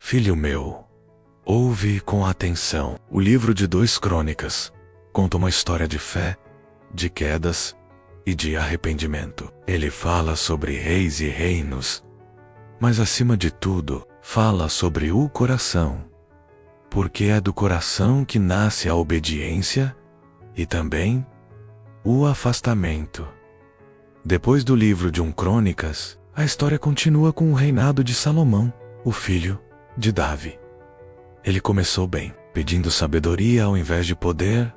Filho meu, ouve com atenção. O livro de 2 Crônicas conta uma história de fé, de quedas e de arrependimento. Ele fala sobre reis e reinos, mas acima de tudo, fala sobre o coração, porque é do coração que nasce a obediência e também o afastamento. Depois do livro de 1 Crônicas, a história continua com o reinado de Salomão, o filho de Davi. Ele começou bem, pedindo sabedoria ao invés de poder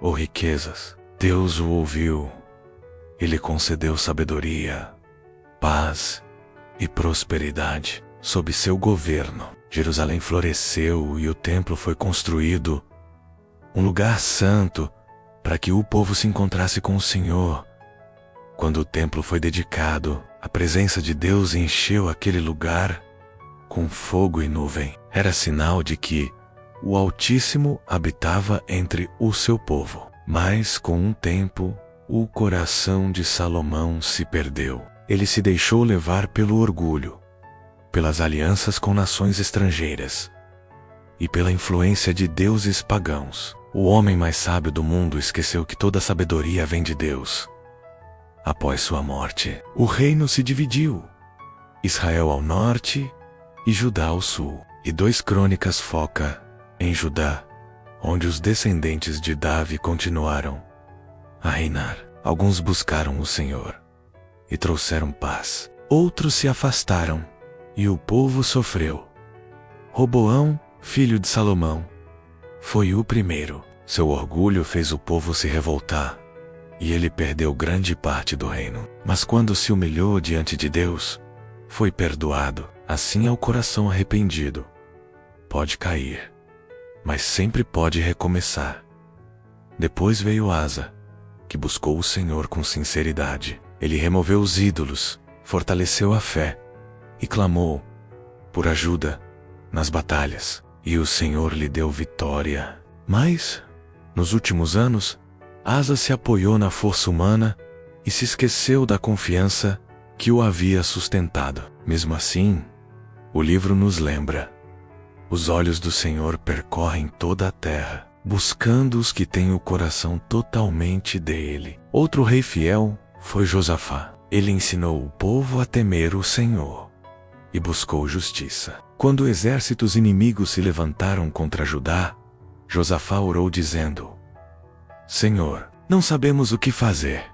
ou riquezas. Deus o ouviu. Ele concedeu sabedoria, paz e prosperidade sob seu governo. Jerusalém floresceu e o templo foi construído, um lugar santo para que o povo se encontrasse com o Senhor. Quando o templo foi dedicado, a presença de Deus encheu aquele lugar com fogo e nuvem. Era sinal de que o Altíssimo habitava entre o seu povo. Mas, com o tempo, o coração de Salomão se perdeu. Ele se deixou levar pelo orgulho, pelas alianças com nações estrangeiras e pela influência de deuses pagãos. O homem mais sábio do mundo esqueceu que toda sabedoria vem de Deus. Após sua morte, o reino se dividiu: Israel ao norte e Judá ao sul. E 2 Crônicas foca em Judá, onde os descendentes de Davi continuaram a reinar. Alguns buscaram o Senhor e trouxeram paz. Outros se afastaram e o povo sofreu. Roboão, filho de Salomão, foi o primeiro. Seu orgulho fez o povo se revoltar e ele perdeu grande parte do reino. Mas quando se humilhou diante de Deus, foi perdoado. Assim é o coração arrependido. Pode cair, mas sempre pode recomeçar. Depois veio Asa, que buscou o Senhor com sinceridade. Ele removeu os ídolos, fortaleceu a fé e clamou por ajuda nas batalhas. E o Senhor lhe deu vitória. Mas, nos últimos anos, Asa se apoiou na força humana e se esqueceu da confiança que o havia sustentado. Mesmo assim, o livro nos lembra: os olhos do Senhor percorrem toda a terra, buscando os que têm o coração totalmente dele. Outro rei fiel foi Josafá. Ele ensinou o povo a temer o Senhor e buscou justiça. Quando exércitos inimigos se levantaram contra Judá, Josafá orou dizendo: Senhor, não sabemos o que fazer,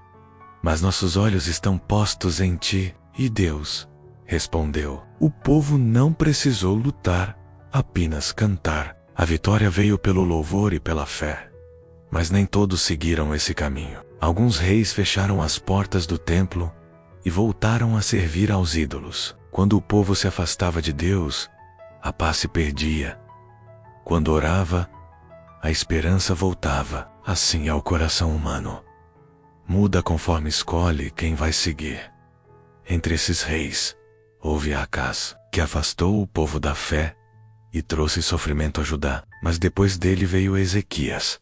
mas nossos olhos estão postos em ti. E Deus respondeu. O povo não precisou lutar, apenas cantar. A vitória veio pelo louvor e pela fé. Mas nem todos seguiram esse caminho. Alguns reis fecharam as portas do templo e voltaram a servir aos ídolos. Quando o povo se afastava de Deus, a paz se perdia. Quando orava, a esperança voltava. Assim é o coração humano. Muda conforme escolhe quem vai seguir. Entre esses reis, houve Acaz, que afastou o povo da fé e trouxe sofrimento a Judá. Mas depois dele veio Ezequias,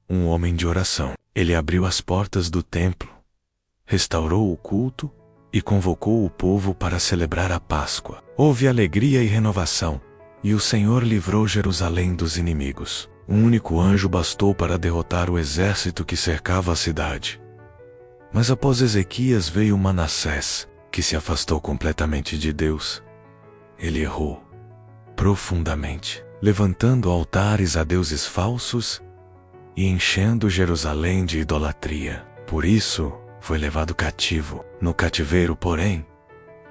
um homem de oração. Ele abriu as portas do templo, restaurou o culto e convocou o povo para celebrar a Páscoa. Houve alegria e renovação, e o Senhor livrou Jerusalém dos inimigos. Um único anjo bastou para derrotar o exército que cercava a cidade. Mas após Ezequias veio Manassés, que se afastou completamente de Deus. Ele errou profundamente, levantando altares a deuses falsos e enchendo Jerusalém de idolatria. Por isso, foi levado cativo. No cativeiro, porém,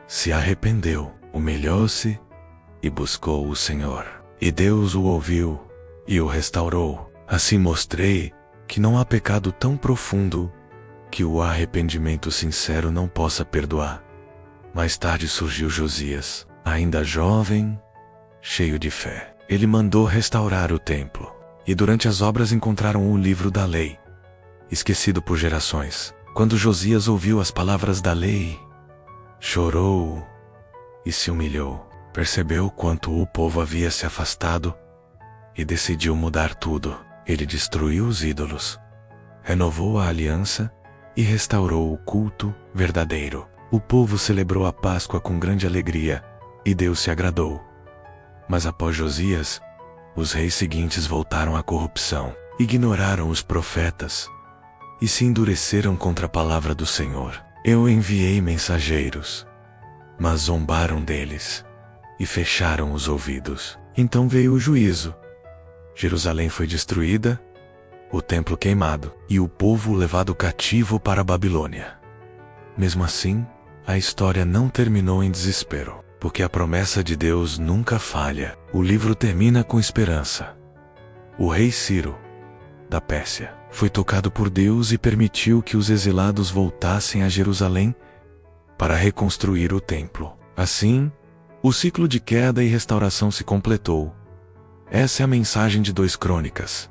se arrependeu, humilhou-se e buscou o Senhor. E Deus o ouviu e o restaurou. Assim mostrei que não há pecado tão profundo que o arrependimento sincero não possa perdoar. Mais tarde surgiu Josias, ainda jovem, cheio de fé. Ele mandou restaurar o templo, e durante as obras encontraram o livro da lei, esquecido por gerações. Quando Josias ouviu as palavras da lei, chorou e se humilhou. Percebeu quanto o povo havia se afastado e decidiu mudar tudo. Ele destruiu os ídolos, renovou a aliança e restaurou o culto verdadeiro. O povo celebrou a Páscoa com grande alegria, e Deus se agradou. Mas após Josias, os reis seguintes voltaram à corrupção, ignoraram os profetas e se endureceram contra a palavra do Senhor. Eu enviei mensageiros, mas zombaram deles e fecharam os ouvidos. Então veio o juízo. Jerusalém foi destruída, o templo queimado e o povo levado cativo para a Babilônia. Mesmo assim, a história não terminou em desespero, porque a promessa de Deus nunca falha. O livro termina com esperança. O rei Ciro, da Pérsia, foi tocado por Deus e permitiu que os exilados voltassem a Jerusalém para reconstruir o templo. Assim, o ciclo de queda e restauração se completou. Essa é a mensagem de 2 Crônicas.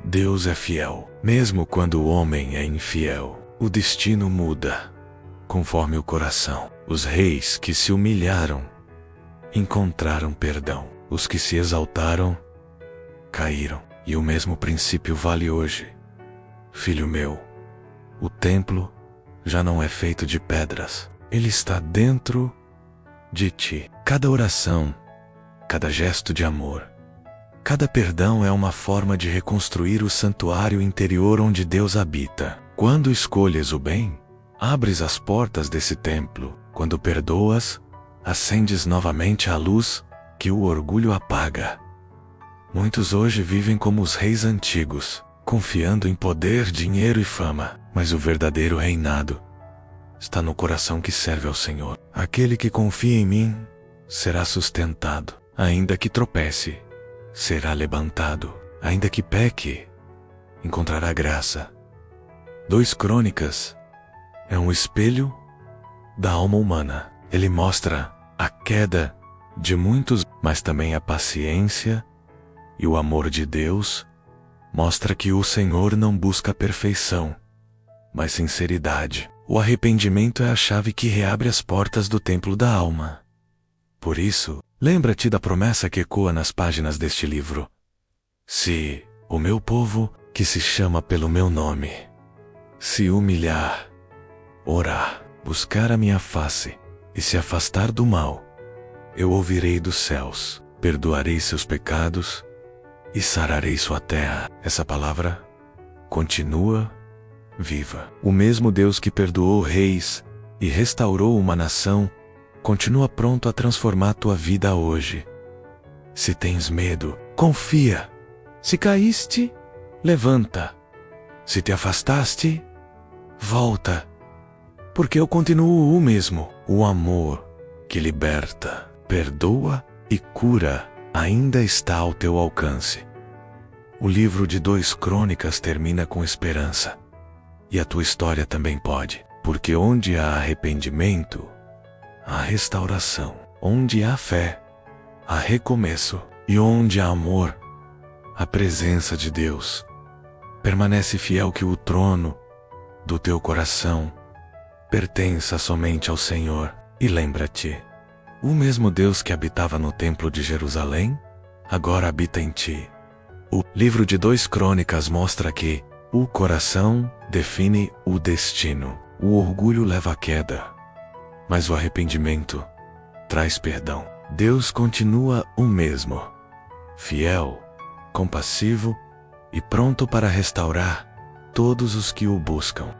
Deus é fiel. Mesmo quando o homem é infiel, o destino muda conforme o coração. Os reis que se humilharam encontraram perdão. Os que se exaltaram caíram. E o mesmo princípio vale hoje. Filho meu, o templo já não é feito de pedras. Ele está dentro de ti. Cada oração, cada gesto de amor, cada perdão é uma forma de reconstruir o santuário interior onde Deus habita. Quando escolhes o bem, abres as portas desse templo. Quando perdoas, acendes novamente a luz que o orgulho apaga. Muitos hoje vivem como os reis antigos, confiando em poder, dinheiro e fama. Mas o verdadeiro reinado está no coração que serve ao Senhor. Aquele que confia em mim será sustentado. Ainda que tropece, será levantado. Ainda que peque, encontrará graça. 2 Crônicas é um espelho da alma humana. Ele mostra a queda de muitos, mas também a paciência e o amor de Deus. Mostra que o Senhor não busca perfeição, mas sinceridade. O arrependimento é a chave que reabre as portas do templo da alma. Por isso, lembra-te da promessa que ecoa nas páginas deste livro. Se o meu povo, que se chama pelo meu nome, se humilhar, orar, buscar a minha face e se afastar do mal, eu ouvirei dos céus, perdoarei seus pecados e sararei sua terra. Essa palavra continua viva. O mesmo Deus que perdoou reis e restaurou uma nação, continua pronto a transformar tua vida hoje. Se tens medo, confia. Se caíste, levanta. Se te afastaste, volta. Porque eu continuo o mesmo. O amor que liberta, perdoa e cura ainda está ao teu alcance. O livro de 2 Crônicas termina com esperança. E a tua história também pode. Porque onde há arrependimento, há restauração. Onde há fé, há recomeço. E onde há amor, a presença de Deus. Permanece fiel que o trono do teu coração pertença somente ao Senhor. E lembra-te, o mesmo Deus que habitava no templo de Jerusalém, agora habita em ti. O livro de 2 Crônicas mostra que o coração define o destino. O orgulho leva à queda, mas o arrependimento traz perdão. Deus continua o mesmo, fiel, compassivo e pronto para restaurar todos os que o buscam.